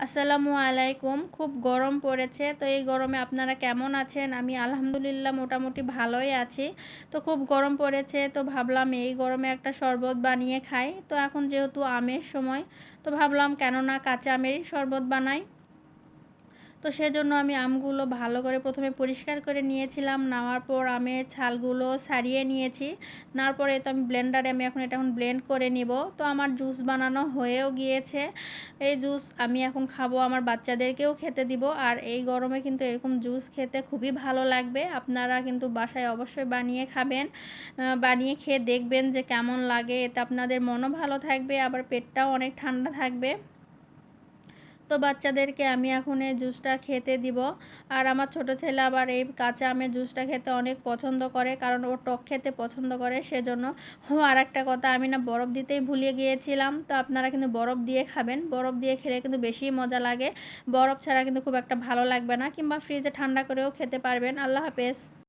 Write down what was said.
আসসালামু আলাইকুম। খুব গরম পড়েছে। তো এই গরমে আপনারা কেমন আছেন? আমি আলহামদুলিল্লাহ মোটামুটি ভালোই আছি। তো খুব গরম পড়েছে তো ভাবলাম এই গরমে একটা শরবত বানিয়ে খাই। তো এখন যেহেতু আমের সময় তো ভাবলাম কেন না কাঁচা আমেরই শরবত বানাই। তো সেজন্য আমি আমগুলো ভালো করে প্রথমে পরিষ্কার করে নিয়েছিলাম। নেওয়ার পর আমের ছালগুলো ছাড়িয়ে নিয়েছি। নেওয়ার পরে তো আমি ব্লেন্ডারে এখন ব্লেন্ড করে নিব। তো আমার জুস বানানো হয়েও গিয়েছে। এই জুস আমি এখন খাবো, আমার বাচ্চাদেরকেও খেতে দিব। আর এই গরমে কিন্তু এরকম জুস খেতে খুবই ভালো লাগবে। আপনারা কিন্তু বাসায় অবশ্যই বানিয়ে খাবেন। বানিয়ে খেয়ে দেখবেন যে কেমন লাগে। এতে আপনাদের মনও ভালো থাকবে, আবার পেটটাও অনেক ঠান্ডা থাকবে। তো বাচ্চাদেরকে আমি এখন এই জুসটা খেতে দিব। আর আমার ছোট ছেলে আবার এই কাঁচা আমের জুসটা খেতে অনেক পছন্দ করে, কারণ ও টক খেতে পছন্দ করে সেজন্য। আর একটা কথা, আমি না বরফ দিতেই ভুলে গিয়েছিলাম। তো আপনারা কিন্তু বরফ দিয়ে খাবেন, বরফ দিয়ে খেলে কিন্তু বেশি মজা লাগে। বরফ ছাড়া কিন্তু খুব একটা ভালো লাগবে না, কিংবা ফ্রিজে ঠান্ডা করেও খেতে পারবেন। আল্লাহ হাফেজ।